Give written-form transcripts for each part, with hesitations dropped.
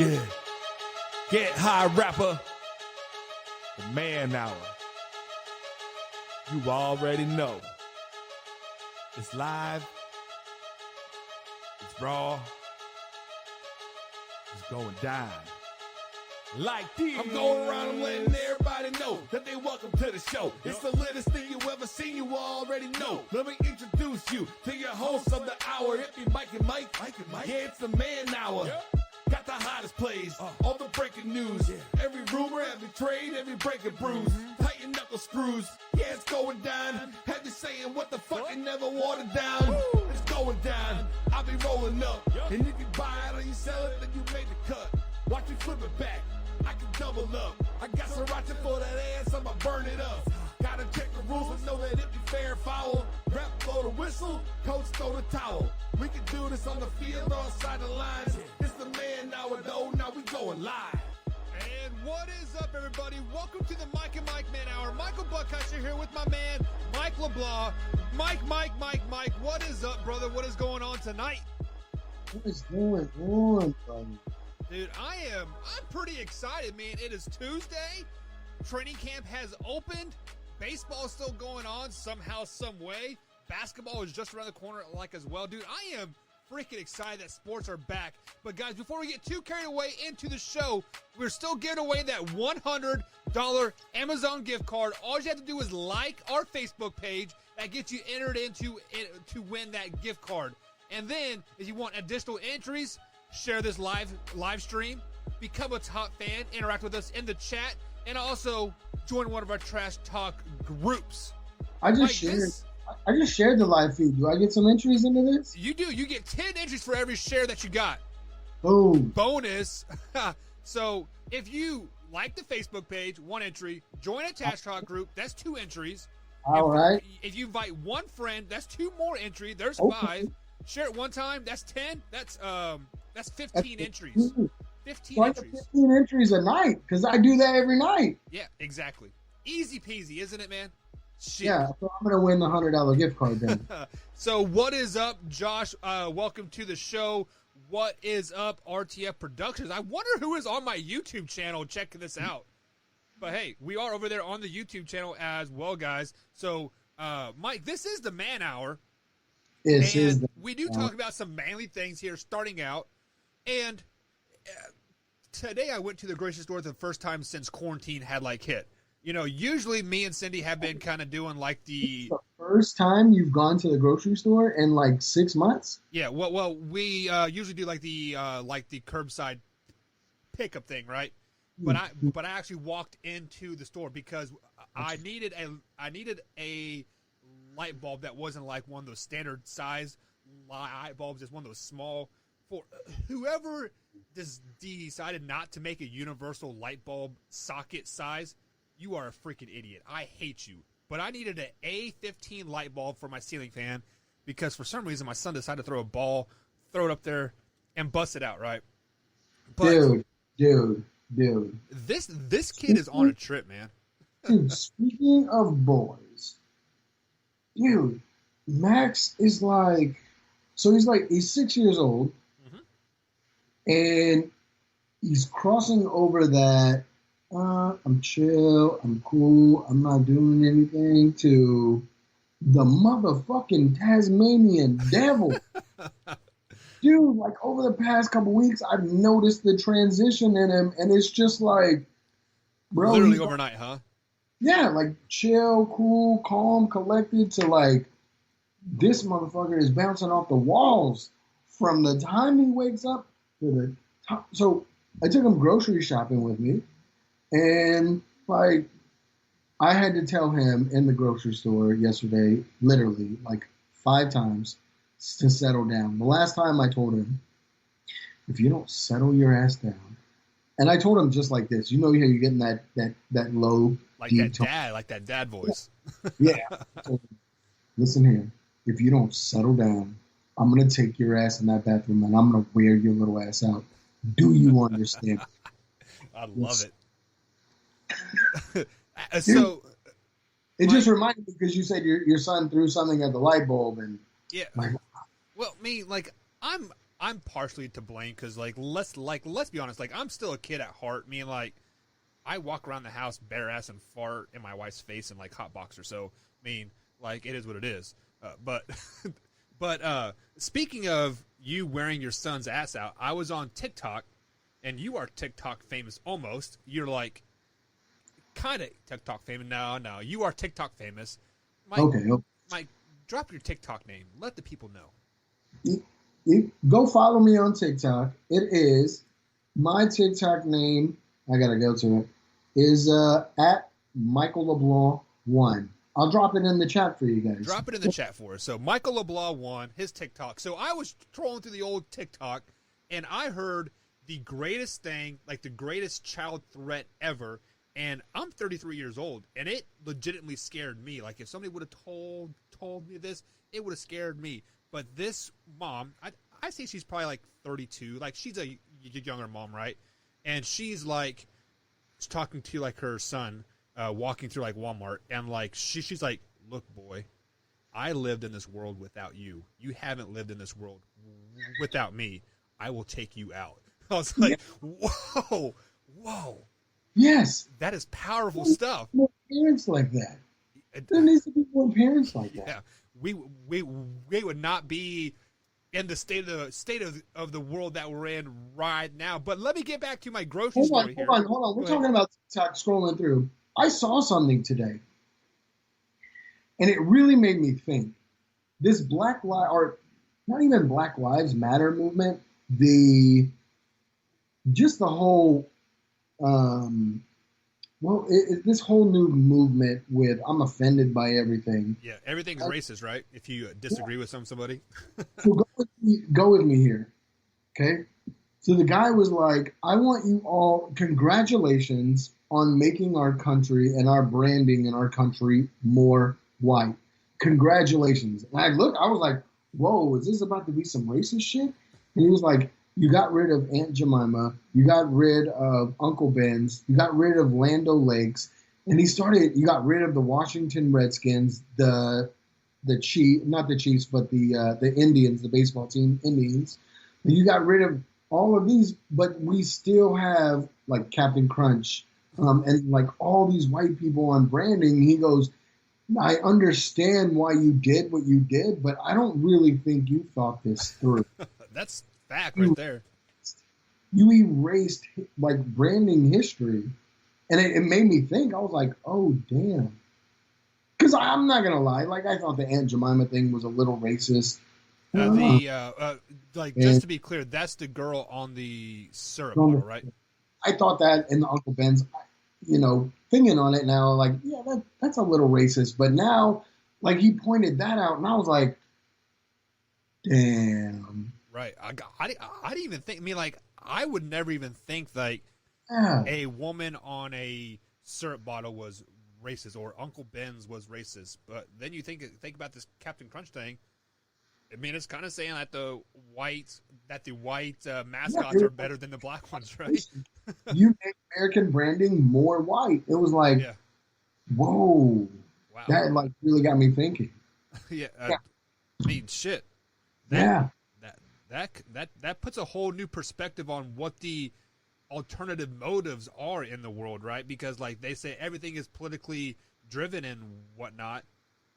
Yeah. Get high rapper. The man hour. You already know. It's live. It's raw. It's going down. Like this. I'm going around and letting everybody know that they welcome to the show. It's the latest thing you ever seen, you already know. Let me introduce you to your host of the hour. It be Mike and Mike. Yeah, it's the man hour. Got the hottest plays, all the breaking news. Every rumor, every trade, every breaking bruise. Tighten knuckle screws. Yeah, it's going down. Have you saying what the fuck and never watered down? It's going down. I'll be rolling up. And if you buy it or you sell it, then you made the cut. Watch me flip it back. I can double up. I got sriracha for that ass, I'ma burn it up. Gotta check the rules and know that it be fair and foul. Rap blow the whistle, coach throw the towel. We can do this on the field or outside the lines. It's the man hour though, now we going live. And what is up, everybody? Welcome to the Mike and Mike Man Hour. Michael Buckheischer here with my man, Mike LeBlanc. Mike, what is up, brother? What is going on tonight? What is going on, buddy? Dude, I'm pretty excited, man. It is Tuesday. Training camp has opened. Baseball is still going on somehow, some way. Basketball is just around the corner as well. Dude, I am freaking excited that sports are back. But guys, before we get too carried away into the show, we're still giving away that $100 Amazon gift card. All you have to do is like our Facebook page. That gets you entered into it to win that gift card. And then, if you want additional entries, share this live stream, become a top fan, interact with us in the chat, and also join one of our trash talk groups. I just shared the live feed. Do I get some entries into this? You do. You get 10 entries for every share that you got. Boom. Bonus. So if you like the Facebook page, 1 entry. Join a trash talk group. That's 2 entries. All right. If you invite 1 friend, that's 2 more entries. There's Okay. 5. Share it 1 time. That's 10. That's 15 entries. 15 So I get entries. 15 entries a night because I do that every night. Yeah, exactly. Easy peasy, isn't it, man? Shit. Yeah, so I'm going to win the $100 gift card then. So what is up, Josh? Welcome to the show. What is up, RTF Productions? I wonder who is on my YouTube channel checking this out. But hey, we are over there on the YouTube channel as well, guys. So, Mike, this is the man hour. We do talk about some manly things here starting out. And today I went to the grocery store the first time since quarantine had hit. You know, usually me and Cindy have been kind of doing the first time you've gone to the grocery store in 6 months? Yeah, well, we usually do the curbside pickup thing, right? But I actually walked into the store because I needed a light bulb that wasn't like one of those standard size light bulbs, just one of those small. For whoever decided not to make a universal light bulb socket size, you are a freaking idiot. I hate you. But I needed an A15 light bulb for my ceiling fan because for some reason my son decided to throw it up there, and bust it out, right? But Dude. This kid is on a trip, man. Dude, speaking of boys, dude, Max is he's 6 years old, and he's crossing over that I'm chill, I'm cool, I'm not doing anything, to the motherfucking Tasmanian devil. Dude, over the past couple weeks, I've noticed the transition in him, and it's just bro. Literally overnight, huh? Yeah, chill, cool, calm, collected, to this motherfucker is bouncing off the walls from the time he wakes up to the top. So I took him grocery shopping with me, and I had to tell him in the grocery store yesterday, literally 5 times, to settle down. The last time I told him, if you don't settle your ass down, and I told him just like this, how you're getting that low, that dad voice. Yeah. I told him, listen here, if you don't settle down, I'm going to take your ass in that bathroom and I'm going to wear your little ass out. Do you understand? I love it. So it just reminded me because you said your son threw something at the light bulb, and yeah. Well, me, I'm partially to blame because let's be honest, like I'm still a kid at heart. Me and like I walk around the house bare ass and fart in my wife's face in like hot boxer. So I mean, like it is what it is. But but speaking of you wearing your son's ass out, I was on TikTok, and you are TikTok famous almost. You're like kind of TikTok famous. No, you are TikTok famous. Okay. Mike, drop your TikTok name. Let the people know. You go follow me on TikTok. It is my TikTok name. I gotta go to it. Is at Michael LeBlanc 1. I'll drop it in the chat for you guys. Drop it in the chat for us. So Michael LeBlanc 1, his TikTok. So I was trolling through the old TikTok, and I heard the greatest thing, like the greatest child threat ever. And I'm 33 years old, and it legitimately scared me. Like if somebody would have told me this, it would have scared me. But this mom, I say she's probably like 32. Like she's a younger mom, right? And she's like talking to like her son, walking through like Walmart, and like she's like, "Look, boy, I lived in this world without you. You haven't lived in this world without me. I will take you out." I was like, "Whoa." Yes, that is powerful stuff. More parents like that. There needs to be more parents like that. Yeah, we would not be in the state of the world that we're in right now. But let me get back to my grocery story here. Hold on. We're talking about TikTok scrolling through. I saw something today, and it really made me think. This or not even Black Lives Matter movement, the whole, this whole new movement with I'm offended by everything. Yeah, everything's racist, right? If you disagree with somebody. So go with me here, okay? So the guy was like, I want you all, congratulations on making our country and our branding in our country more white. Congratulations. And I was like, whoa, is this about to be some racist shit? And he was like, you got rid of Aunt Jemima, you got rid of Uncle Ben's, you got rid of Land O'Lakes, and you got rid of the Washington Redskins, not the Chiefs, but the Indians, the baseball team, Indians. And you got rid of all of these, but we still have like Captain Crunch, and like all these white people on branding. He goes, I understand why you did what you did, but I don't really think you thought this through. That's fact right there. You erased like branding history, and it made me think. I was like, oh damn. Because I'm not gonna lie, like I thought the Aunt Jemima thing was a little racist. Just to be clear, that's the girl on the syrup bottle, right? I thought that in the Uncle Ben's, thinking on it now, like, yeah, that's a little racist. But now, like, he pointed that out, and I was like, damn. Right. I didn't even think. I mean, like, I would never even think like a woman on a syrup bottle was racist or Uncle Ben's was racist. But then you think about this Captain Crunch thing. I mean, it's kind of saying that the white mascots are better than the black ones, right? You make American branding more white. It was like, whoa, wow. That like really got me thinking. I mean, shit. That puts a whole new perspective on what the alternative motives are in the world, right? Because like they say everything is politically driven and whatnot.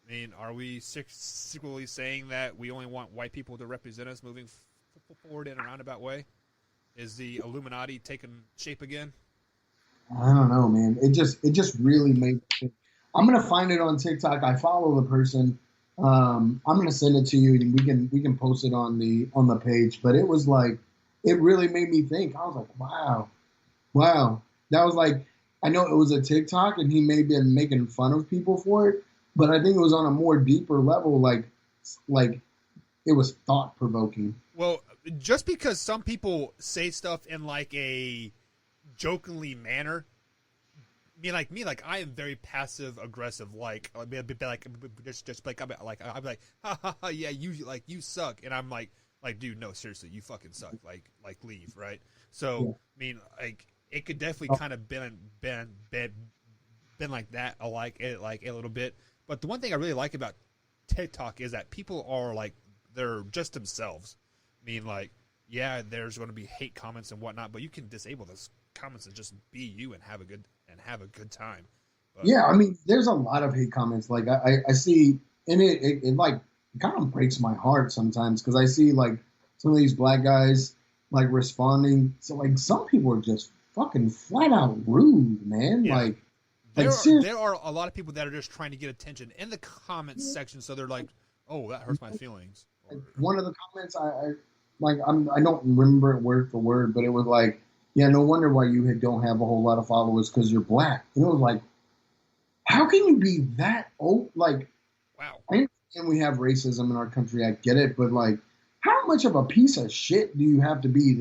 I mean, are we secretly saying that we only want white people to represent us moving forward in a roundabout way? Is the Illuminati taking shape again? I don't know, man. It just really made me think. I'm gonna find it on TikTok. I follow the person. I'm gonna send it to you, and we can post it on the page. But it was like, it really made me think. I was like, wow. That was like, I know it was a TikTok, and he may have been making fun of people for it, but I think it was on a more deeper level. Like it was thought provoking. Well, just because some people say stuff in like a jokingly manner. Like I am very passive aggressive. Like I'd be like, just like I'm like, ha, yeah, you suck, and I'm like, dude, no, seriously, you fucking suck. Like leave, right? So yeah. I mean, like it could definitely kind of been like that, like a little bit. But the one thing I really like about TikTok is that people are like they're just themselves. I mean, like yeah, there's going to be hate comments and whatnot, but you can disable those comments and just be you and have a good time. But, yeah, I mean, there's a lot of hate comments. Like I see, and it like it kind of breaks my heart sometimes because I see like some of these black guys like responding. So like some people are just fucking flat out rude, man. Yeah. Like there are a lot of people that are just trying to get attention in the comments section, so they're like, "Oh, that hurts my feelings." One of the comments I don't remember it word for word, but it was like, "Yeah, no wonder why you don't have a whole lot of followers because you're black." And it was like, how can you be that old? Like, wow. I understand we have racism in our country. I get it, but like, how much of a piece of shit do you have to be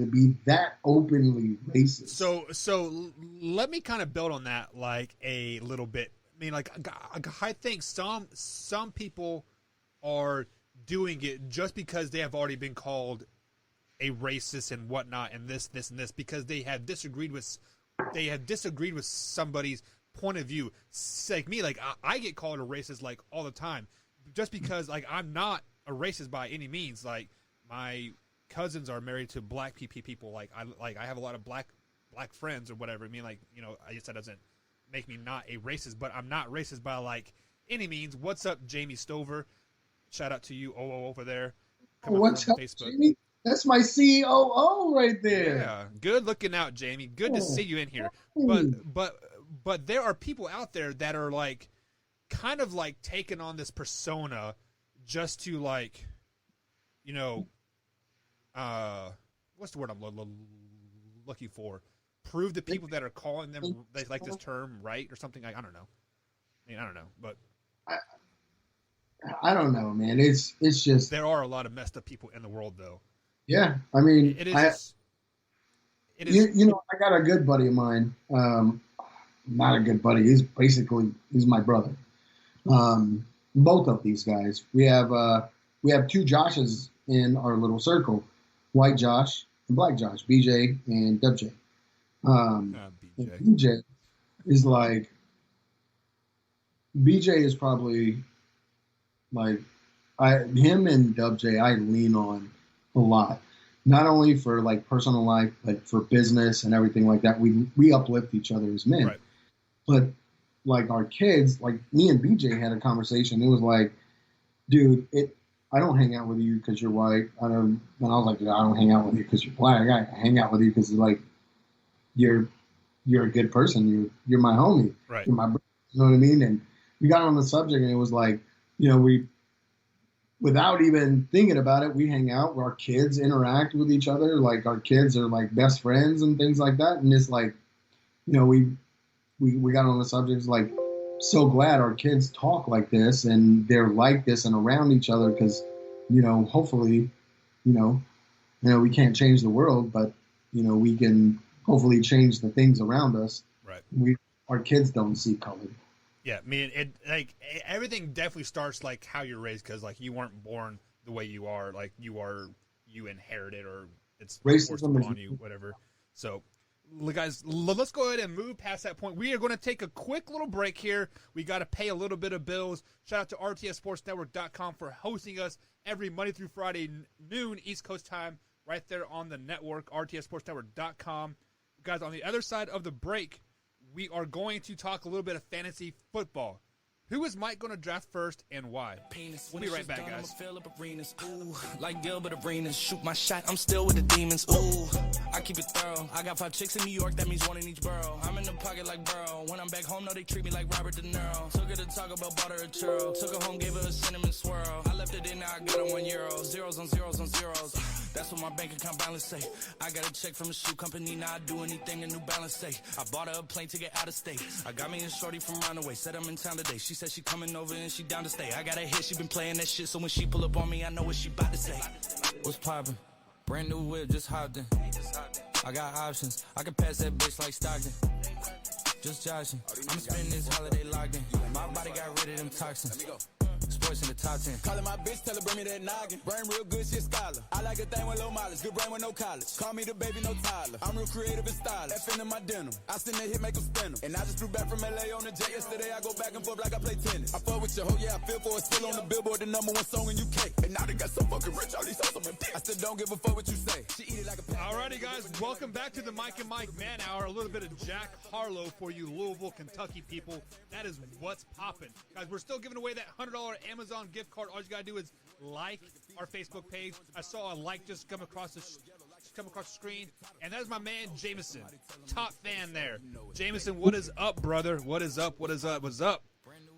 that openly racist? So let me kind of build on that like a little bit. I mean, like I think some people are doing it just because they have already been called a racist and whatnot, and this and this because they have disagreed with somebody's point of view. It's like me, like I get called a racist like all the time, just because like I'm not a racist by any means. Like my cousins are married to black people. Like I have a lot of black friends or whatever. I mean, like, you know, I guess that doesn't make me not a racist, but I'm not racist by like any means. What's up, Jamie Stover? Shout out to you, over there. What's up, Facebook. Jamie? That's my COO right there. Yeah, good looking out, Jamie. Good to see you in here. But there are people out there that are like, kind of like taking on this persona just to like, you know, what's the word I'm looking for? Prove the people that are calling them they like this term right or something. Like, I don't know. I mean, I don't know, but I don't know, man. It's just there are a lot of messed up people in the world, though. Yeah, I mean, it is. You know, I got a good buddy of mine. Not a good buddy. He's my brother. Both of these guys. We have two Joshes in our little circle, white Josh and black Josh, BJ and WJ. BJ is like, BJ is probably like, him and WJ I lean on a lot, not only for like personal life, but for business and everything like that. We uplift each other as men, right. But like our kids, like me and BJ had a conversation. It was like, dude, I don't hang out with you because you're white. And I was like, I don't hang out with you because you're black. I hang out with you because like you're a good person. You're my homie. Right. You're my brother. You know what I mean? And we got on the subject, and it was like, you know, without even thinking about it, we hang out where our kids interact with each other. Like our kids are like best friends and things like that. And it's like, you know, we got on the subject. It's like, so glad our kids talk like this and they're like this and around each other. Cause, you know, hopefully, you know, we can't change the world, but you know, we can hopefully change the things around us. Right. Our kids don't see color. Yeah, I mean, everything definitely starts like how you're raised, because like you weren't born the way you are, like you inherited, or it's forced upon you, whatever. So, guys, let's go ahead and move past that point. We are going to take a quick little break here. We got to pay a little bit of bills. Shout out to rtsportsnetwork.com for hosting us every Monday through Friday noon East Coast time, right there on the network, rtsportsnetwork.com. Guys, on the other side of the break, we are going to talk a little bit of fantasy football. Who is Mike going to draft first and why? We'll be right back, guys. Ooh, like Gilbert Arenas, shoot my shot, I'm still with the demons. Ooh, I keep it thorough. I got 5 chicks in New York, that means one in each borough. I'm in the pocket like Burrow. When I'm back home, no, they treat me like Robert De Niro. Took her to Taco Bell, bought her a churro. Took her home, gave her a cinnamon swirl. I left it in, now I got her €1. Zeros on zeros on zeros. That's what my bank account balance say. I got a check from a shoe company, now I do anything a New Balance say. I bought her a plane to get out of state. I got me a shorty from Roundaway, said I'm in town today. She said she coming over and she down to stay. I got a hit, she been playing that shit, so when she pull up on me, I know what she about to say. What's poppin'? Brand new whip, just hopped in. I got options, I can pass that bitch like Stockton. Just joshing, I'm spending this holiday locked in. My body got rid of them toxins. Sports in the top 10. Calling my bitch, tell her bring me that noggin. Brain real good, shit scholar. I like a thing with low mileage, good brain with no college. Call me the baby, no Tyler. I'm real creative and stylish. F in my denim. I send that hit, make them spin 'em. And I just flew back from LA on the jet yesterday. I go back and forth like I play tennis. I fuck with your hoe, yeah, I feel for it. Still on the Billboard, the #1 song in UK. And now they got so fucking rich, all these hoes on my dick. I still don't give a fuck what you say. She eat it like a pack. Alrighty, guys, welcome back to the Mike and Mike Man Hour. A little bit of Jack Harlow for you Louisville, Kentucky people. That is what's popping. Guys, we're still giving away that $100 Amazon gift card. All you got to do is like our Facebook page. I saw a like just come across the screen, and that is my man, Jameson. Top fan there. Jameson, what is up, brother? What is up? What is up? What's up?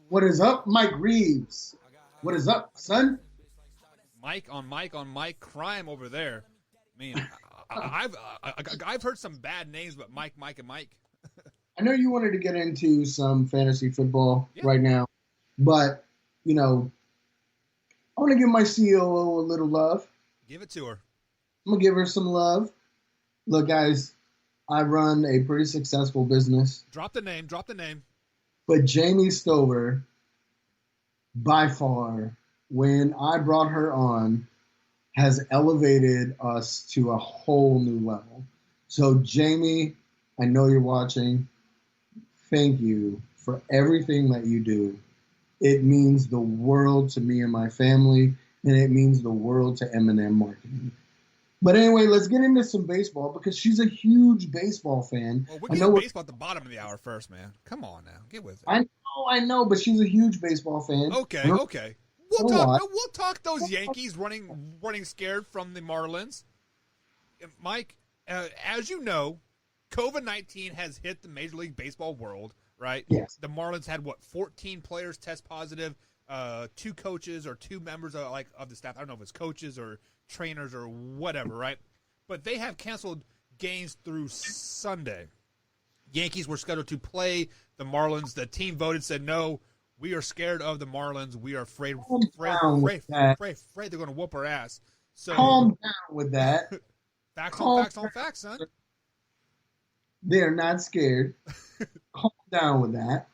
What is up, Mike Reeves? What is up, son? Mike on Mike crime over there. Man, I've heard some bad names, but Mike, and Mike. I know you wanted to get into some fantasy football right now, but, I want to give my COO a little love. Give it to her. I'm going to give her some love. Look, guys, I run a pretty successful business. Drop the name. But Jamie Stover, by far, when I brought her on, has elevated us to a whole new level. So, Jamie, I know you're watching. Thank you for everything that you do. It means the world to me and my family, and it means the world to M&M Marketing. But anyway, let's get into some baseball because she's a huge baseball fan. Well, we're getting baseball at the bottom of the hour first, man. Come on now. Get with it. I know, but she's a huge baseball fan. Okay. We'll talk those Yankees running scared from the Marlins. Mike, as you know, COVID-19 has hit the Major League Baseball world, right? Yes. The Marlins had 14 players test positive, 2 coaches or 2 members of the staff. I don't know if it's coaches or trainers or whatever, right? But they have canceled games through Sunday. Yankees were scheduled to play the Marlins. The team voted, said no. We are scared of the Marlins. We are afraid they're going to whoop our ass. So calm down with that. Facts on facts, son. They're not scared. Calm down with that.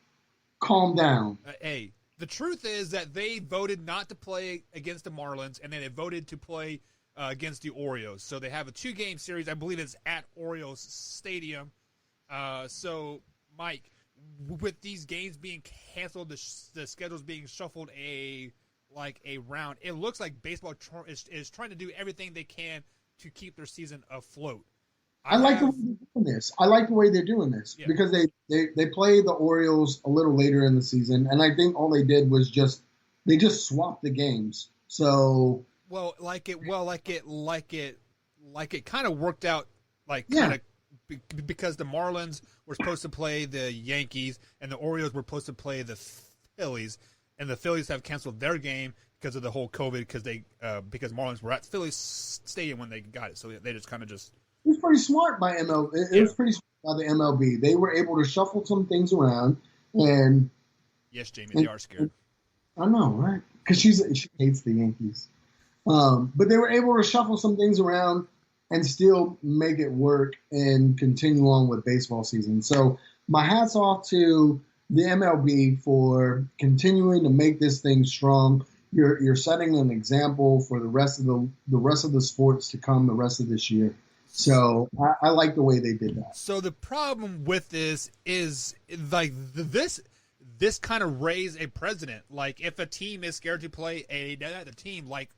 Calm down. Hey, the truth is that they voted not to play against the Marlins, and then they voted to play against the Orioles. So they have a 2-game series. I believe it's at Orioles Stadium. So, Mike, with these games being canceled, the schedule's being shuffled a round. It looks like baseball is trying to do everything they can to keep their season afloat. I like the way they're doing this. I like the way they're doing this because they play the Orioles a little later in the season, and I think all they did was just swapped the games. So it kind of worked out because the Marlins were supposed to play the Yankees and the Orioles were supposed to play the Phillies, and the Phillies have canceled their game because of the whole COVID because Marlins were at Phillies Stadium when they got it, so they just kind of just. It was pretty smart by MLB. It was pretty smart by the MLB. They were able to shuffle some things around, and yes, Jamie, they are scared. I know, right? Because she hates the Yankees, but they were able to shuffle some things around and still make it work and continue on with baseball season. So my hat's off to the MLB for continuing to make this thing strong. You're setting an example for the rest of the sports to come the rest of this year. So I like the way they did that. So the problem with this is this kind of raised a precedent. Like if a team is scared to play another team, like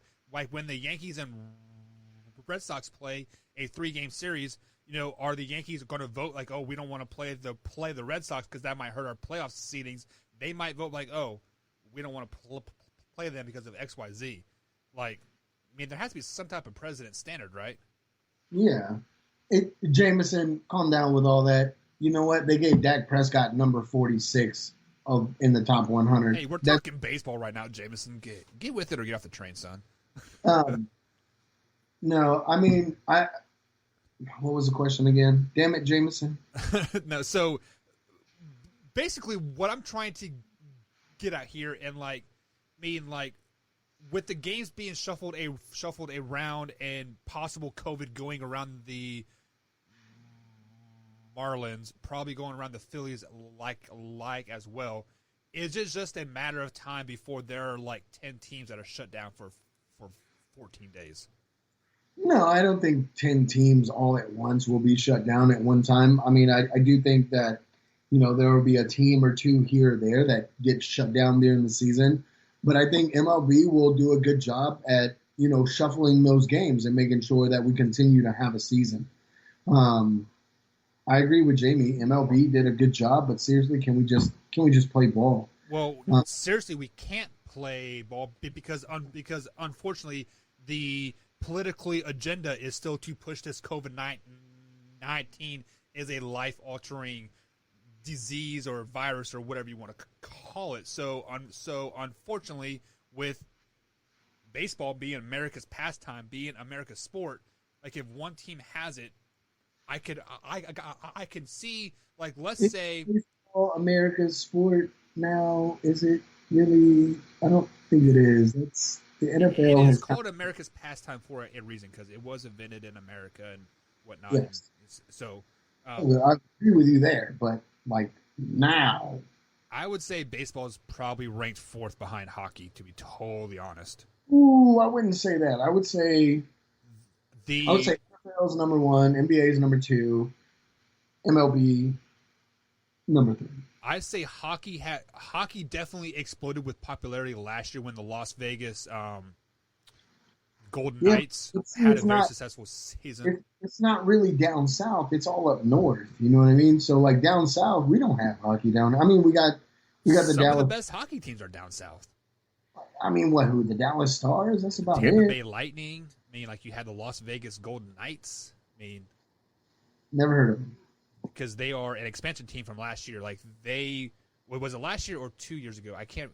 when the Yankees and Red Sox play a 3-game series, are the Yankees going to vote like, oh, we don't want to play the Red Sox because that might hurt our playoff seedings? They might vote like, oh, we don't want to play them because of X, Y, Z. There has to be some type of precedent standard, right? Yeah. Jameson, calm down with all that. You know what? They gave Dak Prescott number 46 in the top 100. Hey, we're talking baseball right now, Jameson. Get with it or get off the train, son. No, what was the question again? Damn it, Jameson. No, so basically what I'm trying to get at here and with the games being shuffled around and possible COVID going around the Marlins, probably going around the Phillies like as well, is it just a matter of time before there are 10 teams that are shut down for 14 days? No, I don't think 10 teams all at once will be shut down at one time. I do think that, there will be a team or two here or there that get shut down during the season. But I think MLB will do a good job at shuffling those games and making sure that we continue to have a season. I agree with Jamie. MLB did a good job, but seriously, can we just play ball? Well, seriously, we can't play ball because unfortunately the politically agenda is still to push this COVID-19 as a life-altering disease or virus or whatever you want to call it. So unfortunately, with baseball being America's pastime, being America's sport, like if one team has it, I could see, like, let's say baseball America's sport now. Is it really? I don't think it is. It's the NFL. It is called America's pastime for a reason because it was invented in America and whatnot. Yes. So I agree with you there, but like now, I would say baseball is probably ranked 4th behind hockey, to be totally honest. ooh, I wouldn't say that. I would say NFL is number 1, NBA is number 2, MLB number 3. I say hockey definitely exploded with popularity last year when the Las Vegas Golden Knights had a very successful season. It's not really down south. It's all up north. You know what I mean? So like down south, we don't have hockey down. I mean, we got the Some Dallas. of the best hockey teams are down south. I mean, who? The Dallas Stars? That's about Tampa it. Bay Lightning. I mean, like you had the Las Vegas Golden Knights. I mean, never heard of them. Because they are an expansion team from last year. Like was it last year or 2 years ago? I can't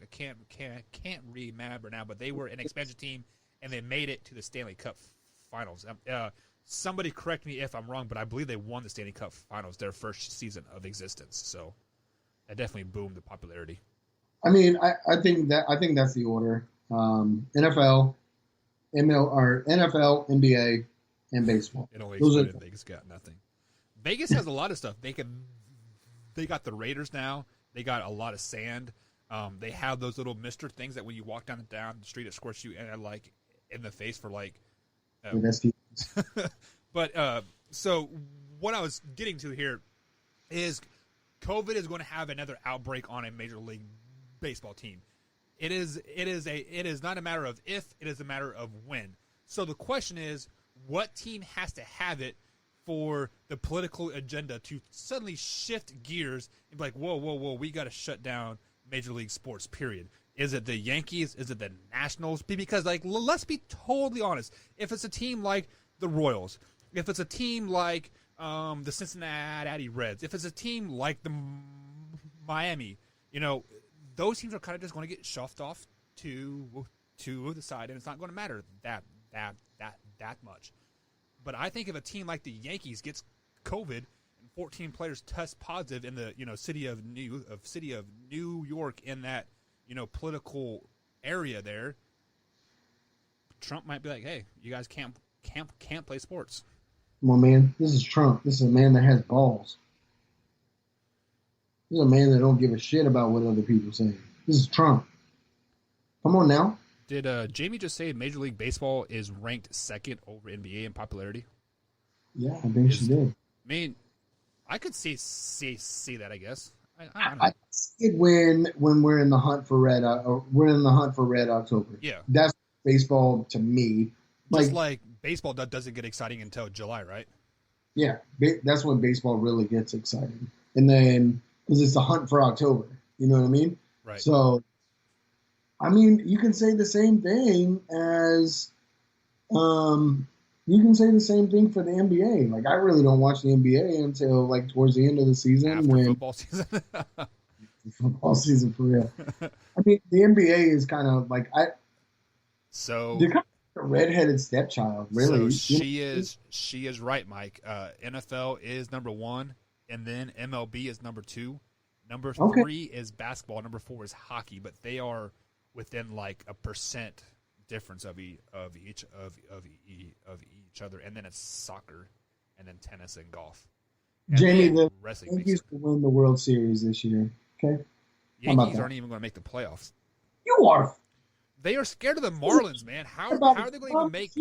remember now. But they were an expansion team, and they made it to the Stanley Cup Finals. Somebody correct me if I'm wrong, but I believe they won the Stanley Cup Finals their first season of existence. So that definitely boomed the popularity. I mean, I think that's the order. NFL, NBA, and baseball. It only excluded Vegas got nothing. Vegas has a lot of stuff. They got the Raiders now. They got a lot of sand. They have those little mister things that when you walk down the street, it squirts you like in the face for like. But so what I was getting to here is COVID is going to have another outbreak on a Major League Baseball team. It is not a matter of if, it is a matter of when. So the question is, what team has to have it for the political agenda to suddenly shift gears and be like, whoa, we got to shut down Major League Sports, period. Is it the Yankees? Is it the Nationals? Because, like, let's be totally honest. If it's a team like the Royals, if it's a team like the Cincinnati Reds, if it's a team like the Miami, those teams are kind of just going to get shoved off to the side, and it's not going to matter that much. But I think if a team like the Yankees gets COVID and 14 players test positive in the city of New York in that political area there, Trump might be like, "Hey, you guys can't play sports." Well, man, this is Trump. This is a man that has balls. This is a man that don't give a shit about what other people say. This is Trump. Come on now. Did Jamie just say Major League Baseball is ranked 2nd over NBA in popularity? Yeah, I think she did. I mean, I could see that. I guess. I see it when we're in the hunt for red. We're in the hunt for red October. Yeah, that's baseball to me. Just like baseball doesn't get exciting until July, right? Yeah, that's when baseball really gets exciting, and then because it's the hunt for October. You know what I mean? Right. So, I mean, you can say the same thing as, you can say the same thing for the NBA. Like, I really don't watch the NBA until like towards the end of the season. After football season. Football season for real. I mean, the NBA is kind of like So they're kind of a redheaded stepchild, really. So she is right, Mike. NFL is number 1, and then MLB is number 2. Number 3 is basketball. Number 4 is hockey, but they are within like a percent difference of each other, and then it's soccer, and then tennis and golf. And Jamie, the Yankees to win the World Series this year. Okay, Yankees aren't even going to make the playoffs. You are. They are scared of the Marlins, man. How are they going to even make?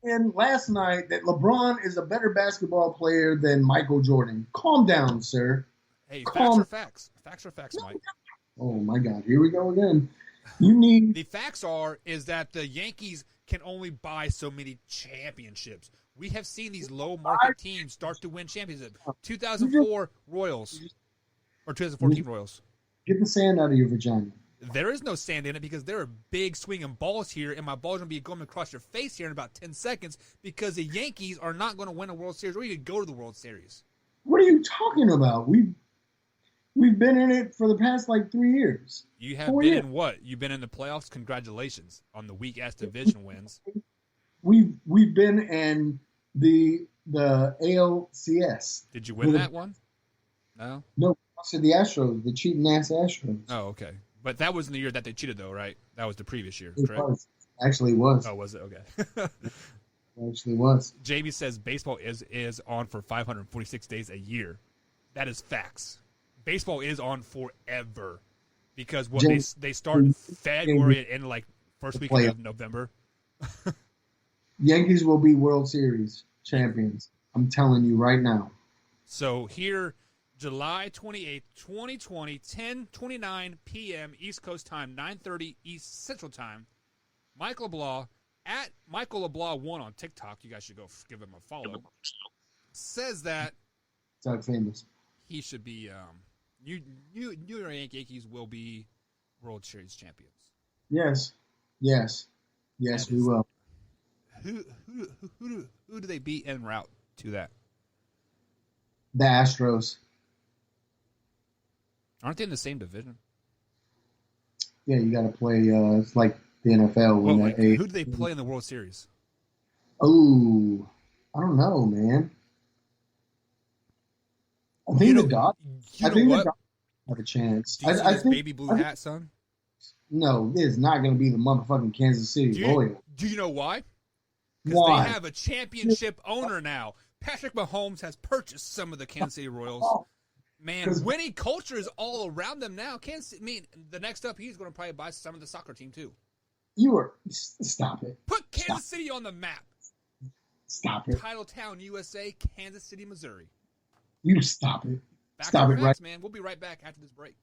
And last night that LeBron is a better basketball player than Michael Jordan. Calm down, sir. Hey, facts are facts. Facts are facts, Mike. Oh my God, here we go again. You need the facts is that the Yankees can only buy so many championships. We have seen these low-market teams start to win championships. 2004 Royals, or 2014 Royals. Get the sand out of your vagina. There is no sand in it because there are big swinging balls here, and my ball's going to be going across your face here in about 10 seconds because the Yankees are not going to win a World Series or even go to the World Series. What are you talking about? We've been in it for the past, 3 years. You have been in what? You've been in the playoffs? Congratulations on the weak-ass division wins. We've been in the ALCS. Did you win that one? No? No, I said the Astros, the cheating-ass Astros. Oh, okay. But that wasn't the year that they cheated, though, right? That was the previous year, It correct? was. Actually, it was. Oh, was it? Okay. It actually was. Jamie says baseball is on for 546 days a year. That is facts. Baseball is on forever because they start in February and first week of November. Yankees will be World Series champions. I'm telling you right now. So here, July 28th, 2020, 10:29 p.m. East Coast time, 9:30 East Central time. Michael LeBlanc at Michael LeBlanc 1 on TikTok. You guys should go give him a follow. Says that Doug famous. he should be New York Yankees will be World Series champions. Yes, we will. Who do they beat en route to that? The Astros. Aren't they in the same division? Yeah, you got to play. It's like the NFL. Who do they play in the World Series? Oh, I don't know, man. I think the Dodgers. I think the Dodgers have a chance. Do you see I this think, baby blue hat, son? No, it's not going to be the motherfucking Kansas City Royals. Do you know why? Because Why? they have a championship owner now. Patrick Mahomes has purchased some of the Kansas City Royals. Man, winning culture is all around them now. The next up, he's going to probably buy some of the soccer team too. Stop it. Put Kansas City on the map. Stop it. Titletown, USA, Kansas City, Missouri. You stop it. Back Stop to it, facts, right? man. We'll be right back after this break.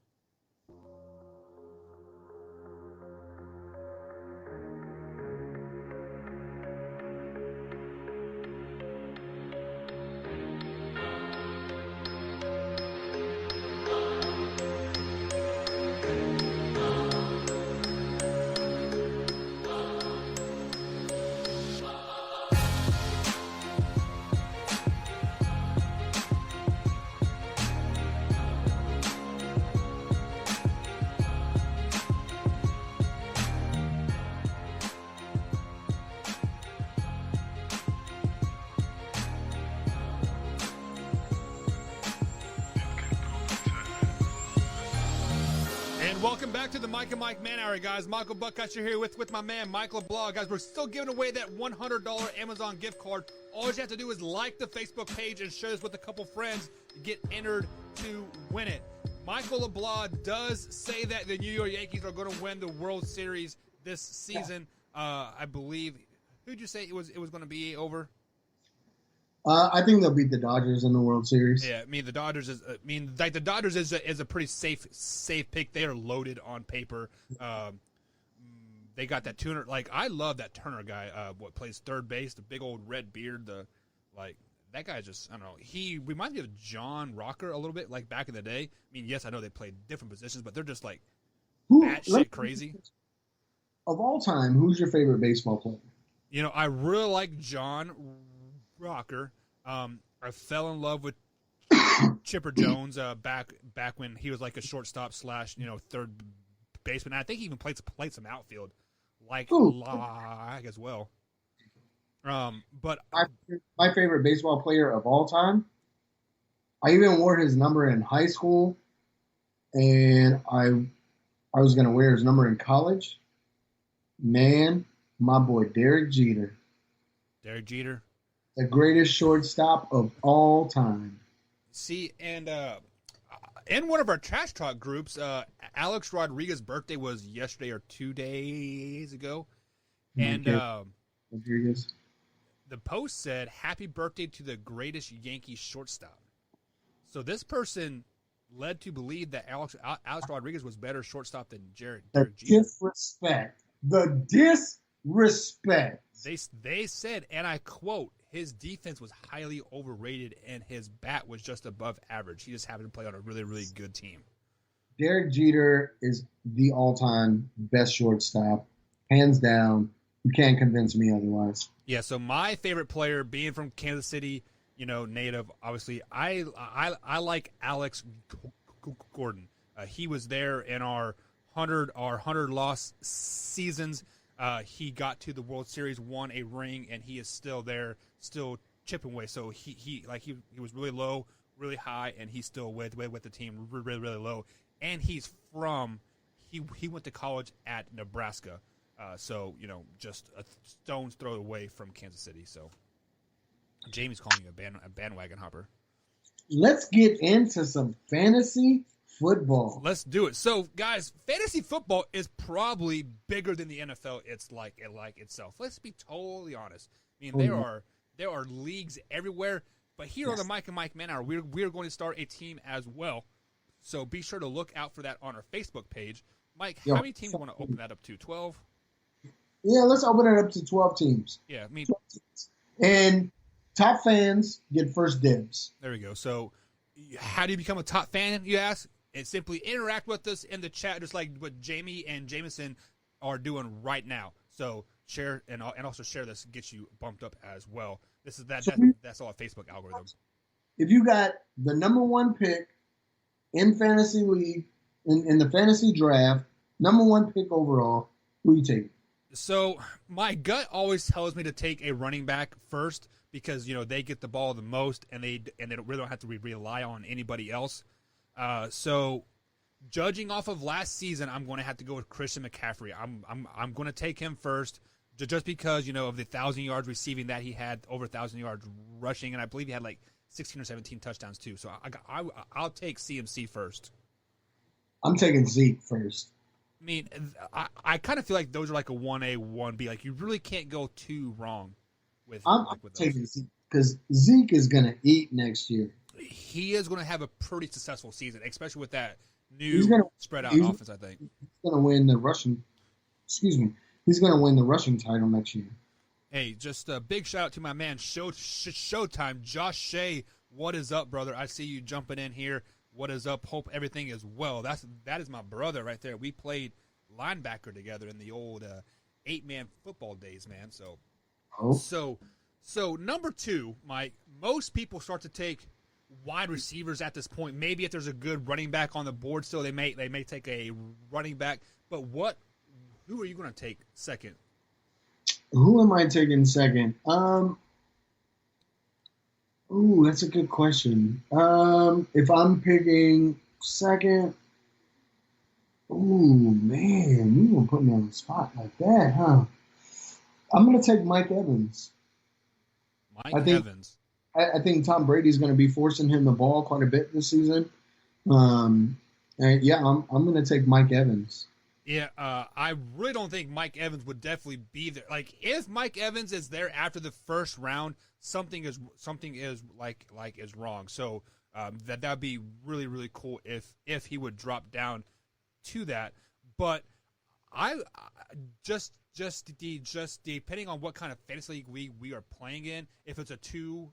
Welcome back to the Mike and Mike Man Hour, guys. Michael Buckcutcher here with my man, Michael LeBlanc. Guys, we're still giving away that $100 Amazon gift card. All you have to do is like the Facebook page and share this with a couple friends to get entered to win it. Michael LeBlanc does say that the New York Yankees are going to win the World Series this season. I believe. Who'd you say it was going to be over? I think they'll beat the Dodgers in the World Series. Yeah, the Dodgers is. The Dodgers is a pretty safe pick. They are loaded on paper. They got that Turner. I love that Turner guy. What plays third base? The big old red beard. That guy just. I don't know. He reminds me of John Rocker a little bit. Back in the day. Yes, I know they played different positions, but they're just batshit crazy. Of all time, who's your favorite baseball player? I really like John Rocker. I fell in love with Chipper Jones back when he was a shortstop / third baseman. I think he even played some outfield as well. But my favorite baseball player of all time, I even wore his number in high school, and I was going to wear his number in college. Man, my boy Derek Jeter. Derek Jeter. The greatest shortstop of all time. See, and in one of our trash talk groups, Alex Rodriguez's birthday was yesterday or 2 days ago. And Rodriguez. The post said, "Happy birthday to the greatest Yankee shortstop." So this person led to believe that Alex Rodriguez was better shortstop than Derek Jeter. Disrespect. The respect. They said, and I quote, his defense was highly overrated and his bat was just above average. He just happened to play on a really, really good team. Derek Jeter is the all-time best shortstop, hands down. You can't convince me otherwise. Yeah, so my favorite player, being from Kansas City, native, obviously, I like Alex Gordon. He was there in our 100 loss seasons. He got to the World Series, won a ring, and he is still there, still chipping away. So he was really low, really high, and he's still with the team really, really low. And he went to college at Nebraska. So just a stone's throw away from Kansas City. So Jamie's calling you a bandwagon hopper. Let's get into some fantasy football. Let's do it. So, guys, fantasy football is probably bigger than the NFL. It's like itself. Let's be totally honest. I mean, there are leagues everywhere. But here on the Mike and Mike Man Hour, we're going to start a team as well. So be sure to look out for that on our Facebook page. Mike, how many teams do you want to open that up to? 12? Yeah, let's open it up to 12 teams. Yeah, I mean, 12 teams. And top fans get first dibs. There we go. So how do you become a top fan, you ask? And simply interact with us in the chat, just like what Jamie and Jameson are doing right now. So share and also share this, gets you bumped up as well. This is that's all a Facebook algorithm. If you got the number one pick in fantasy league, in the fantasy draft, number one pick overall, who you take? So my gut always tells me to take a running back first because they get the ball the most and they really don't have to rely on anybody else. So judging off of last season, I'm going to have to go with Christian McCaffrey. I'm going to take him first just because of the 1,000 yards receiving that he had, over 1,000 yards rushing, and I believe he had like 16 or 17 touchdowns too. So I'll take CMC first. I'm taking Zeke first. I mean, I kind of feel like those are like a 1A, 1B. Like, you really can't go too wrong with I'm with taking Zeke because Zeke is going to eat next year. He is going to have a pretty successful season, especially with that new spread-out offense, I think. He's going to win the rushing – excuse me. He's going to win the rushing title next year. Hey, just a big shout-out to my man, Showtime, Josh Shea. What is up, brother? I see you jumping in here. What is up? Hope everything is well. That is my brother right there. We played linebacker together in the old 8-man football days, man. So number 2, Mike, most people start to take wide receivers at this point. Maybe if there's a good running back on the board still, they may take a running back. But who are you going to take second? Who am I taking second? Ooh, that's a good question. If I'm picking second, ooh, man, you gonna put me on the spot like that, huh? I'm gonna take Mike Evans. Evans. I think Tom Brady's gonna be forcing him the ball quite a bit this season. I'm gonna take Mike Evans. Yeah, I really don't think Mike Evans would definitely be there. Like, if Mike Evans is there after the first round, something is wrong. So that'd be really, really cool if he would drop down to that. But I just depending on what kind of fantasy league we are playing in, if it's a 2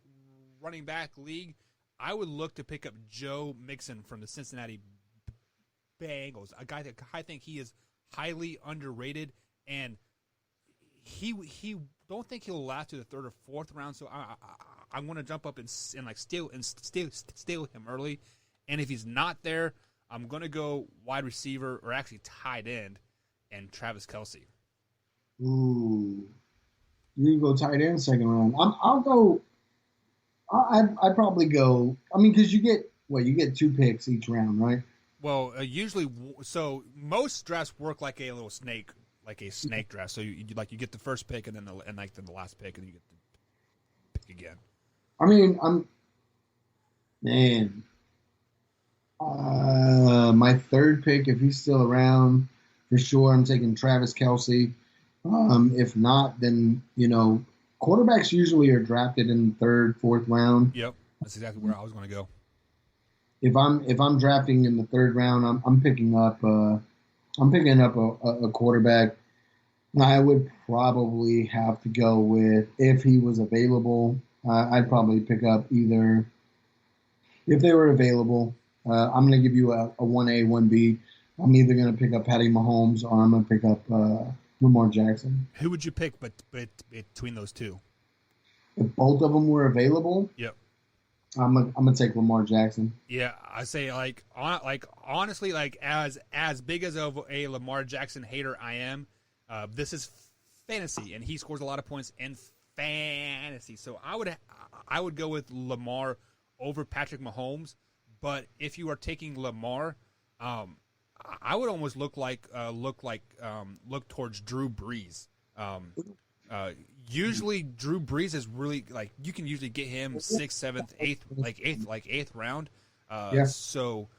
running back league, I would look to pick up Joe Mixon from the Cincinnati Bengals, a guy that I think he is highly underrated, and he don't think he'll last to the 3rd or 4th round. So I'm going to jump up and steal him early. And if he's not there, I'm going to go wide receiver, or actually tight end, and Travis Kelce. Ooh, you can go tight end second round. I'll go. I'd probably go. I mean, because you get 2 picks each round, right? Well, usually, so most drafts work like a little snake, like a snake draft. So you get the first pick, and then the last pick, and then you get the pick again. I mean, my 3rd pick, if he's still around, for sure, I'm taking Travis Kelce. If not, then quarterbacks usually are drafted in the 3rd, 4th round. Yep, that's exactly where I was going to go. If I'm drafting in the 3rd round, I'm picking up a quarterback. I would probably have to go with, if he was available, I'd probably pick up either, if they were available. I'm going to give you a 1A, 1B. I'm either going to pick up Patty Mahomes or I'm going to pick up Lamar Jackson. Who would you pick between those two? If both of them were available, Yep. I'm gonna take Lamar Jackson. Yeah, I say honestly, like as big as a Lamar Jackson hater I am, this is fantasy, and he scores a lot of points in fantasy. So I would go with Lamar over Patrick Mahomes. But if you are taking Lamar, I would almost look towards Drew Brees. Usually Drew Brees is really, like, you can usually get him 6th, 7th, eighth round. Yeah. So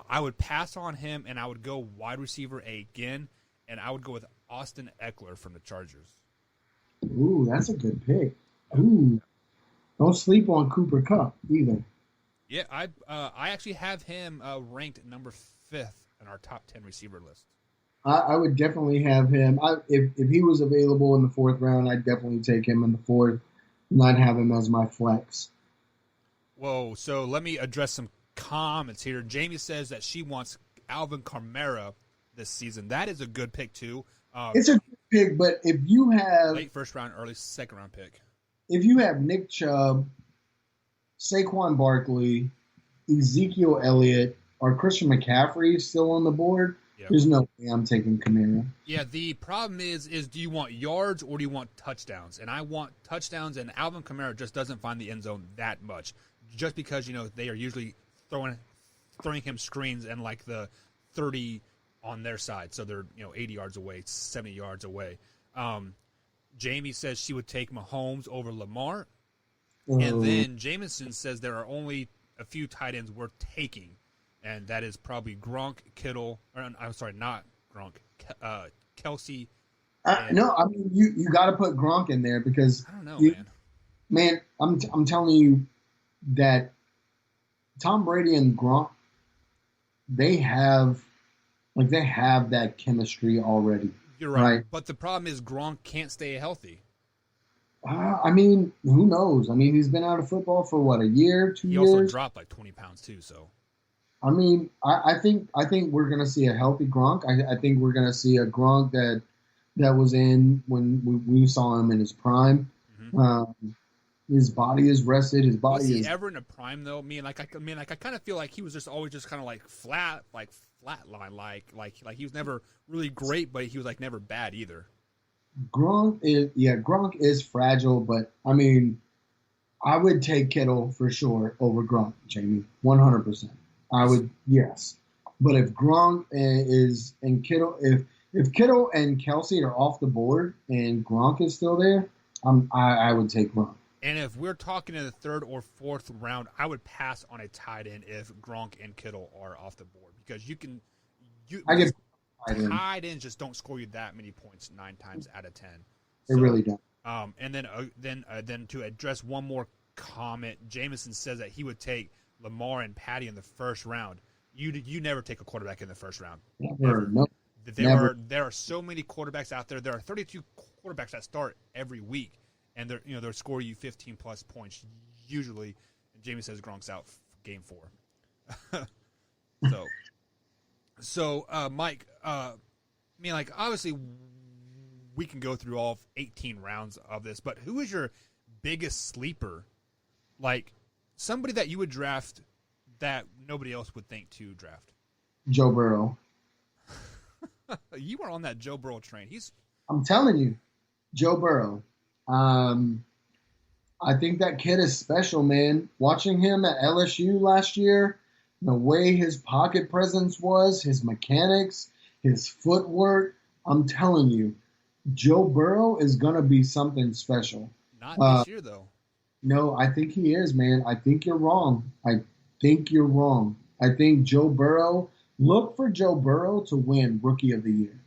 I would pass on him, and I would go wide receiver again, and I would go with Austin Eckler from the Chargers. Ooh, that's a good pick. Ooh, don't sleep on Cooper Kupp either. Yeah, I actually have him ranked number 5th in our top 10 receiver list. I would definitely have him. If he was available in the 4th round, I'd definitely take him in the 4th, and I'd have him as my flex. Whoa, so let me address some comments here. Jamie says that she wants Alvin Kamara this season. That is a good pick, too. It's a good pick, but if you have late 1st round, early 2nd round pick. If you have Nick Chubb, Saquon Barkley, Ezekiel Elliott, or Christian McCaffrey still on the board, Yep. There's no way I'm taking Kamara. Yeah, the problem is do you want yards or do you want touchdowns? And I want touchdowns, and Alvin Kamara just doesn't find the end zone that much, just because they are usually throwing him screens and like the 30 on their side, so they're 80 yards away, 70 yards away. Jamie says she would take Mahomes over Lamar, and then Jameson says there are only a few tight ends worth taking. And that is probably Gronk, Kittle, or I'm sorry, not Gronk, Kelsey. No, I mean you got to put Gronk in there because I don't know, man. Man, I'm telling you that Tom Brady and Gronk, they have that chemistry already. You're right, but the problem is Gronk can't stay healthy. I mean, who knows? I mean, he's been out of football for what, a year, 2 years. He also dropped like 20 pounds too, so. I mean, I think we're gonna see a healthy Gronk. I think we're gonna see a Gronk that was in when we saw him in his prime. Mm-hmm. His body is rested. His body was he is ever in a prime though? I kind of feel like he was just always just kind of like flat line, like he was never really great, but he was like never bad either. Gronk is fragile, but I mean, I would take Kittle for sure over Gronk, Jamie, 100%. I would, yes. But if Gronk is and Kittle, if Kittle and Kelsey are off the board and Gronk is still there, I would take Gronk. And if we're talking in the 3rd or 4th round, I would pass on a tight end if Gronk and Kittle are off the board because tight ends just don't score you that many points 9 times out of 10. They really don't. And then to address one more comment, Jameson says that he would take Lamar and Patty in the 1st round. You never take a quarterback in the 1st round. Never. No. There are so many quarterbacks out there. There are 32 quarterbacks that start every week, and they're scoring you 15 plus points usually. And Jamie says Gronk's out game 4. So Mike, obviously we can go through all 18 rounds of this, but who is your biggest sleeper? Like somebody that you would draft that nobody else would think to draft. Joe Burrow. You are on that Joe Burrow train. I'm telling you, Joe Burrow. I think that kid is special, man. Watching him at LSU last year, the way his pocket presence was, his mechanics, his footwork, I'm telling you, Joe Burrow is going to be something special. Not this year, though. No, I think he is, man. I think you're wrong. I think Joe Burrow, look for Joe Burrow to win Rookie of the Year.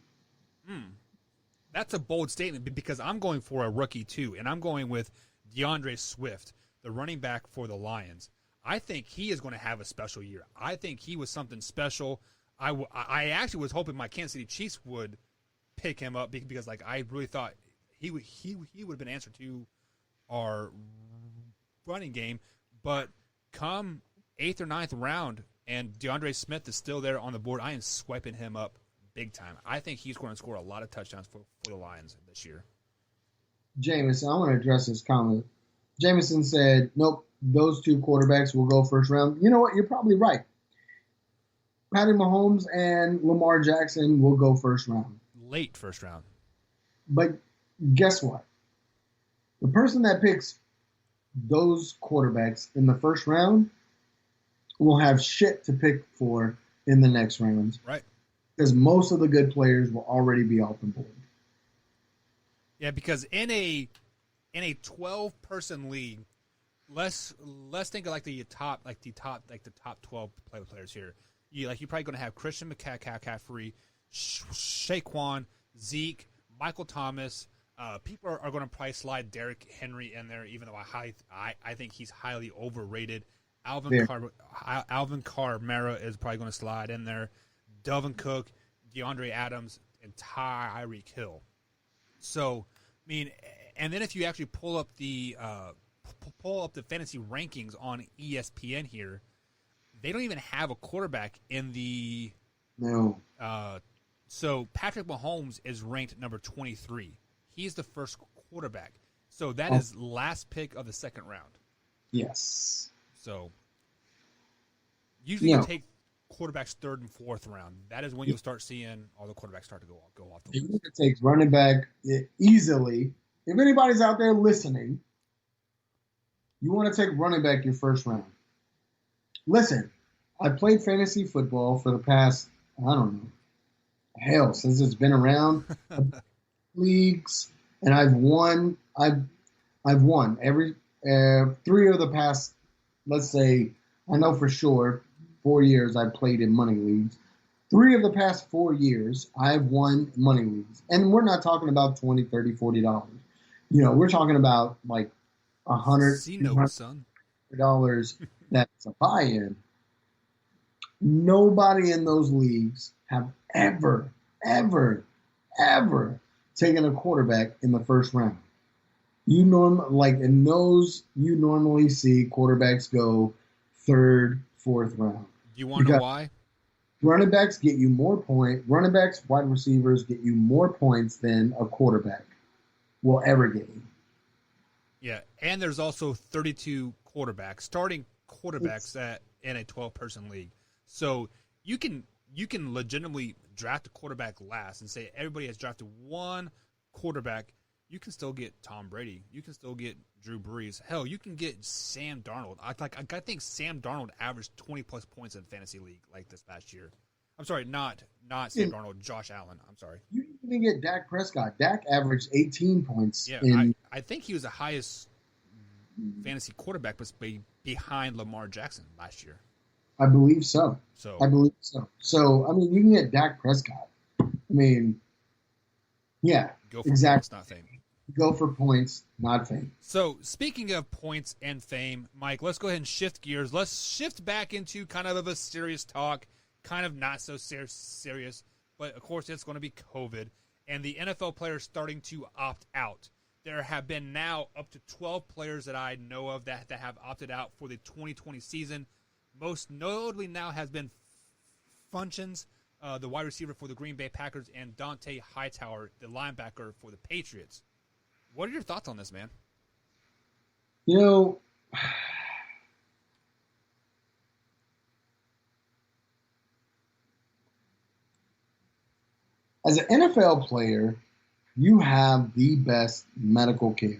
That's a bold statement because I'm going for a rookie, too, and I'm going with DeAndre Swift, the running back for the Lions. I think he is going to have a special year. I think he was something special. I actually was hoping my Kansas City Chiefs would pick him up because like I really thought he would have been answer to our running game, but come 8th or 9th round and DeAndre Smith is still there on the board, I am swiping him up big time. I think he's going to score a lot of touchdowns for the Lions this year. Jameson, I want to address this comment. Jameson said, nope, those 2 quarterbacks will go first round. You know what? You're probably right. Patty Mahomes and Lamar Jackson will go first round. Late first round. But guess what? The person that picks those quarterbacks in the first round will have shit to pick for in the next rounds. Right. Because most of the good players will already be off the board. Yeah, because in a 12-person league, let's think of the top 12 players here. You're probably going to have Christian McCaffrey, Saquon, Zeke, Michael Thomas. People are going to probably slide Derrick Henry in there, even though I think he's highly overrated. Alvin Kamara is probably going to slide in there. Delvin Cook, DeAndre Adams, and Tyreek Hill. So, I mean, and then if you actually pull up the fantasy rankings on ESPN here, they don't even have a quarterback in the. No. So Patrick Mahomes is ranked number 23. He's the first quarterback. So that is last pick of the second round. Yes. So usually you take quarterbacks 3rd and 4th round. That is when you'll start seeing all the quarterbacks start to go off the list. It takes running back easily. If anybody's out there listening, you want to take running back your first round. Listen, I played fantasy football for the past, I don't know, since it's been around. Leagues, and I've won every 3 of the past, let's say, I know for sure 4 years I've played in money leagues. 3 of the past 4 years I've won money leagues, and we're not talking about $20, $30, $40. We're talking about like $100 that's a buy-in. Nobody in those leagues have ever taken a quarterback in the first round. You normally see quarterbacks go 3rd, 4th round. Do you want to know why? Running backs get you more points. Running backs, wide receivers get you more points than a quarterback will ever get you. Yeah, and there's also 32 starting quarterbacks in a 12-person league. So you can legitimately draft a quarterback last and say everybody has drafted one quarterback. You can still get Tom Brady. You can still get Drew Brees. Hell, you can get Sam Darnold. I think Sam Darnold averaged 20-plus points in fantasy league like this past year. I'm sorry, not Sam Darnold, Josh Allen. I'm sorry. You can get Dak Prescott. Dak averaged 18 points. Yeah, I think he was the highest fantasy quarterback, but behind Lamar Jackson last year. I believe so. So, you can get Dak Prescott. Yeah, go for exactly. Points, not fame. Go for points, not fame. So, speaking of points and fame, Mike, let's go ahead and shift gears. Let's shift back into kind of a serious talk, kind of not so serious, but of course it's going to be COVID, and the NFL players starting to opt out. There have been now up to 12 players that I know of that have opted out for the 2020 season. Most notably now has been Funchins, the wide receiver for the Green Bay Packers, and Dante Hightower, the linebacker for the Patriots. What are your thoughts on this, man? As an NFL player, you have the best medical care.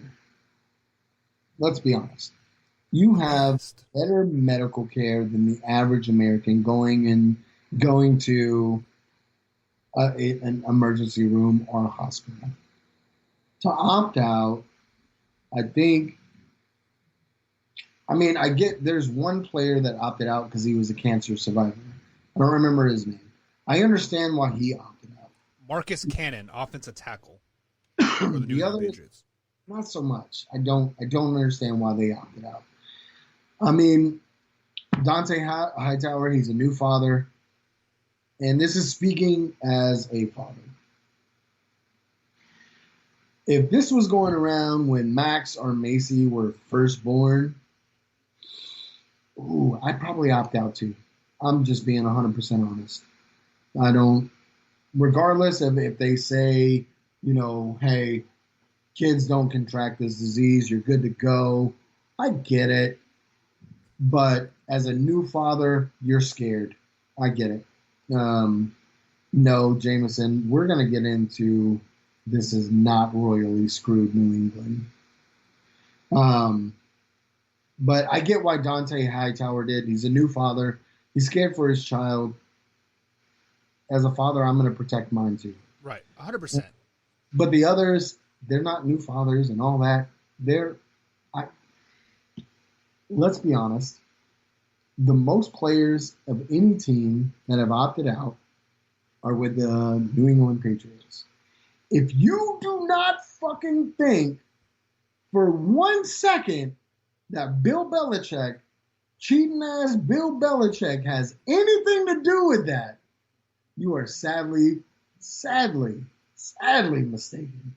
Let's be honest. You have better medical care than the average American going to an emergency room or a hospital. To opt out, I get there's one player that opted out because he was a cancer survivor. I don't remember his name. I understand why he opted out. Marcus Cannon, offensive tackle for the New England Patriots. Not so much. I don't understand why they opted out. Dante Hightower, he's a new father. And this is speaking as a father. If this was going around when Max or Macy were first born, I'd probably opt out too. I'm just being 100% honest. I don't, regardless of if they say, hey, kids don't contract this disease, you're good to go. I get it. But as a new father, you're scared. I get it. No, Jameson, we're going to get into this is not royally screwed New England. But I get why Dante Hightower did. He's a new father. He's scared for his child. As a father, I'm going to protect mine too. Right, 100%. But the others, they're not new fathers and all that. Let's be honest. The most players of any team that have opted out are with the New England Patriots. If you do not fucking think for 1 second that Bill Belichick, cheating ass Bill Belichick, has anything to do with that, you are sadly mistaken.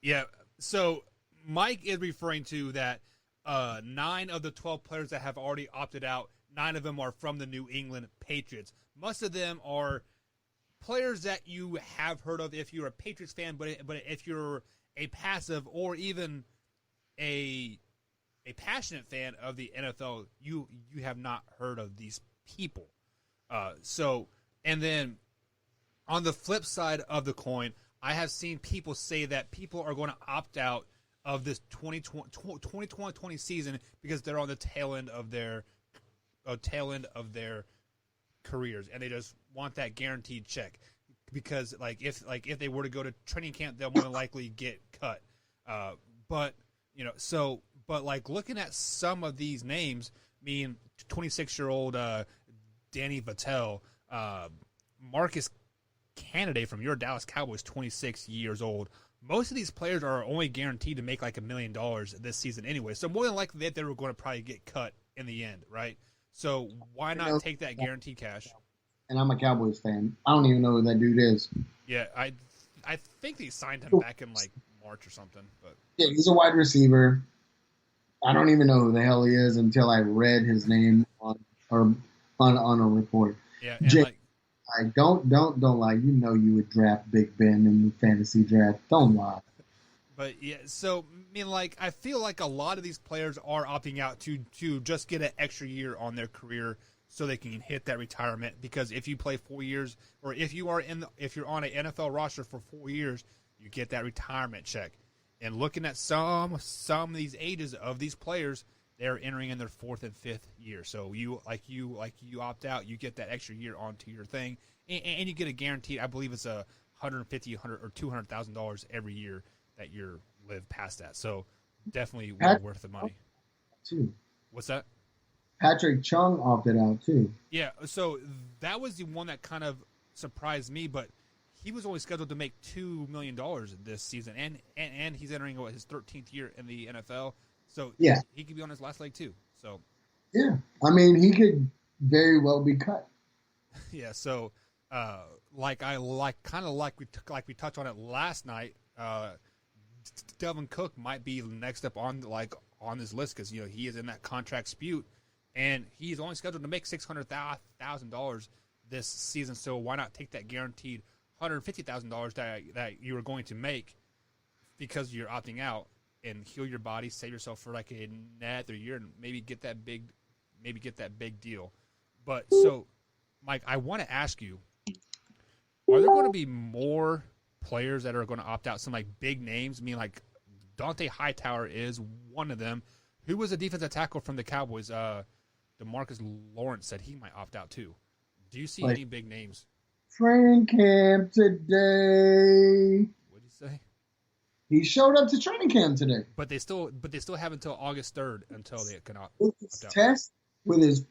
Yeah, so Mike is referring to that 9 of the 12 players that have already opted out, 9 of them are from the New England Patriots. Most of them are players that you have heard of if you're a Patriots fan, but if you're a passive or even a passionate fan of the NFL, you have not heard of these people. And then on the flip side of the coin, I have seen people say that people are going to opt out of this 2020 season because they're on the tail end of their careers, and they just want that guaranteed check. Because if they were to go to training camp, they'll more than likely get cut. But looking at some of these names, 26-year-old Danny Vitale, Marcus Canady from your Dallas Cowboys, 26 years old. Most of these players are only guaranteed to make like $1 million this season anyway. So more than likely that they were going to probably get cut in the end, right? So why not take that guaranteed cash? And I'm a Cowboys fan. I don't even know who that dude is. Yeah, I think they signed him back in like March or something. But yeah, he's a wide receiver. I don't even know who the hell he is until I read his name on a report. Yeah, and I don't lie. You know you would draft Big Ben in the fantasy draft. Don't lie. But yeah, so I feel like a lot of these players are opting out to just get an extra year on their career so they can hit that retirement. Because if you play 4 years, or if you're on an NFL roster for 4 years, you get that retirement check. And looking at some of these ages of these players, they're entering in their 4th and 5th year. So you opt out, you get that extra year onto your thing, and you get a guaranteed, I believe it's $150,000 or $200,000 every year that you live past that. So definitely well worth the money. Too. What's that? Patrick Chung opted out too. Yeah, so that was the one that kind of surprised me, but he was only scheduled to make $2 million this season, and he's entering his 13th year in the NFL. So yeah, he could be on his last leg too. So yeah, he could very well be cut. Yeah. So we touched on it last night. Delvin Cook might be next up on this list because he is in that contract dispute, and he's only scheduled to make $600,000 this season. So why not take that guaranteed $150,000 that you were going to make because you're opting out and heal your body, save yourself for like another year, and maybe get that big deal. But so, Mike, I want to ask you: are there going to be more players that are going to opt out? Some like big names. Like Dante Hightower is one of them. Who was a defensive tackle from the Cowboys? DeMarcus Lawrence said he might opt out too. Do you see any big names? Training camp today. What did he say? He showed up to training camp today. But they still have until August 3rd until they can opt out. Test with his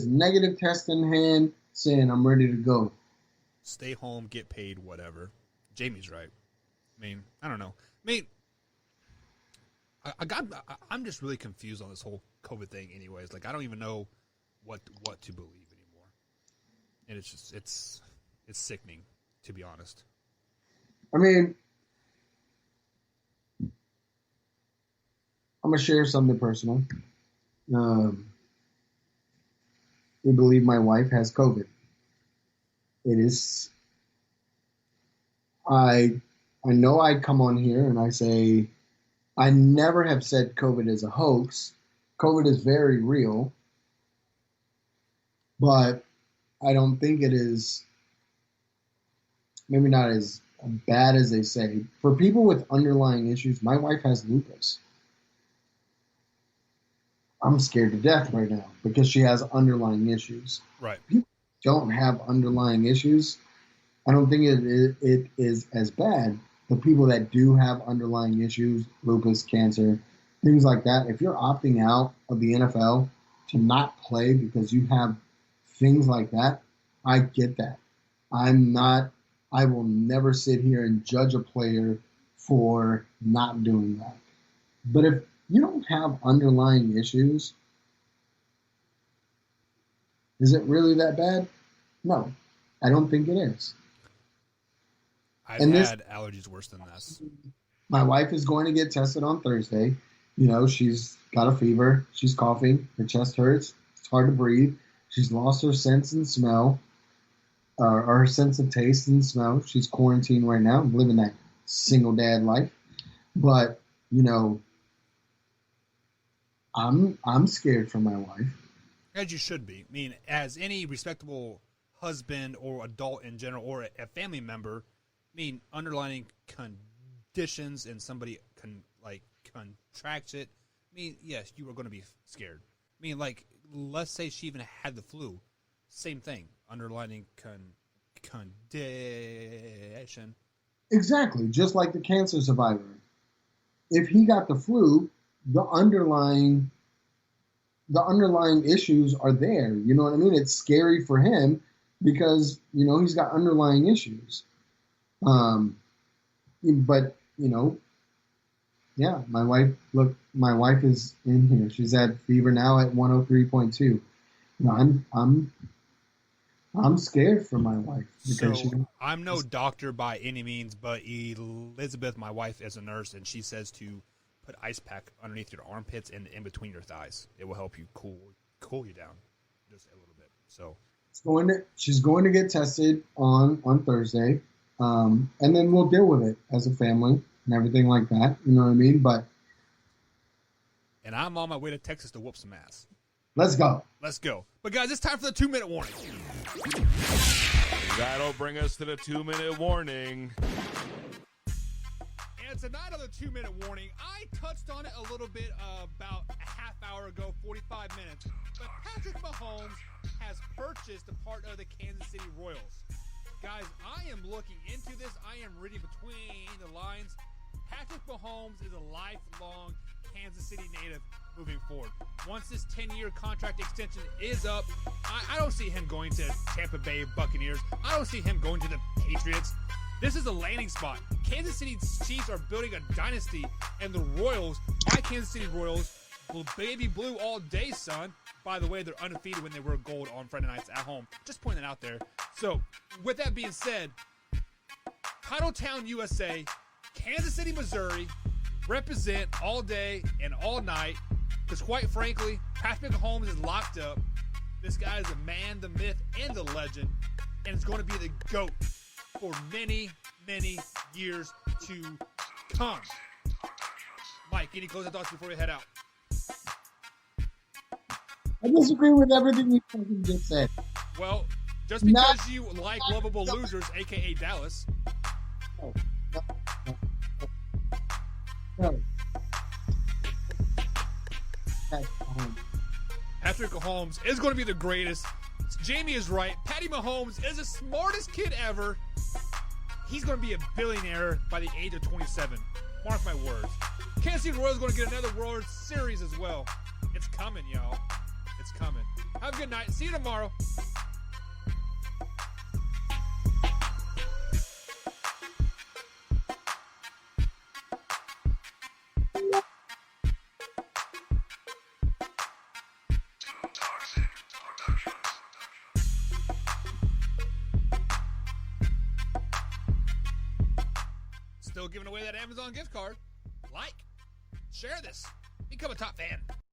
negative test in hand, saying I'm ready to go. Stay home, get paid, whatever. Jamie's right. I don't know. I'm just really confused on this whole COVID thing. Anyways, I don't even know what to believe anymore, and it's sickening, to be honest. I'm gonna share something personal. We believe my wife has COVID. It is. I know I come on here and I say I never have said COVID is a hoax. COVID is very real, but I don't think it is. Maybe not as bad as they say. For people with underlying issues, my wife has lupus. I'm scared to death right now because she has underlying issues. Right. People don't have underlying issues. I don't think it is as bad. The people that do have underlying issues, lupus, cancer, things like that, if you're opting out of the NFL to not play because you have things like that, I get that. I will never sit here and judge a player for not doing that. But if you don't have underlying issues, is it really that bad? No, I don't think it is. I've had allergies worse than this. My wife is going to get tested on Thursday. You know, she's got a fever. She's coughing. Her chest hurts. It's hard to breathe. She's lost her sense and smell, or her sense of taste and smell. She's quarantined right now, living that single dad life. But, you know, I'm scared for my wife. As you should be. I mean, as any respectable husband or adult in general or a family member, I mean, underlying conditions and somebody contracts it, I mean, yes, you are going to be scared. I mean, like, let's say she even had the flu. Same thing. Underlying condition. Exactly. Just like the cancer survivor. If he got the flu, the underlying issues are there. You know what I mean? It's scary for him because, you know, he's got underlying issues. But, you know, yeah, my wife is in here. She's at fever now at 103.2. You know, I'm scared for my wife because I'm no doctor by any means, but Elizabeth, my wife, is a nurse, and she says to put ice pack underneath your armpits and in between your thighs. It will help you cool you down just a little bit. So she's going to get tested on Thursday, and then we'll deal with it as a family and everything like that. You know what I mean? And I'm on my way to Texas to whoop some ass. Let's go. But guys, it's time for the 2-minute warning. That'll bring us to the 2-minute warning. And tonight on the 2-minute warning, I touched on it a little bit about a half hour ago, 45 minutes. But Patrick Mahomes has purchased a part of the Kansas City Royals. Guys, I am looking into this. I am reading between the lines. Patrick Mahomes is a lifelong Kansas City native moving forward. Once this 10-year contract extension is up, I don't see him going to Tampa Bay Buccaneers. I don't see him going to the Patriots. This is a landing spot. Kansas City Chiefs are building a dynasty, and the Royals, my Kansas City Royals, baby blue all day, son. By the way, they're undefeated when they wear gold on Friday nights at home. Just pointing that out there. So, with that being said, Titletown, USA, Kansas City, Missouri, represent all day and all night. Because quite frankly, Patrick Mahomes is locked up. This guy is the man, the myth, and the legend. And it's going to be the GOAT for many, many years to come. Mike, any closing thoughts before we head out? I disagree with everything you fucking just said. Well, just because you like lovable losers, a.k.a. Dallas. No. Patrick Mahomes is going to be the greatest. Jamie is right. Patty Mahomes is the smartest kid ever. He's going to be a billionaire by the age of 27. Mark my words. Kansas City Royals going to get another World Series as well. It's coming, y'all. It's coming. Have a good night. See you tomorrow. Still giving away that Amazon gift card. Like, share this, because Become a top fan.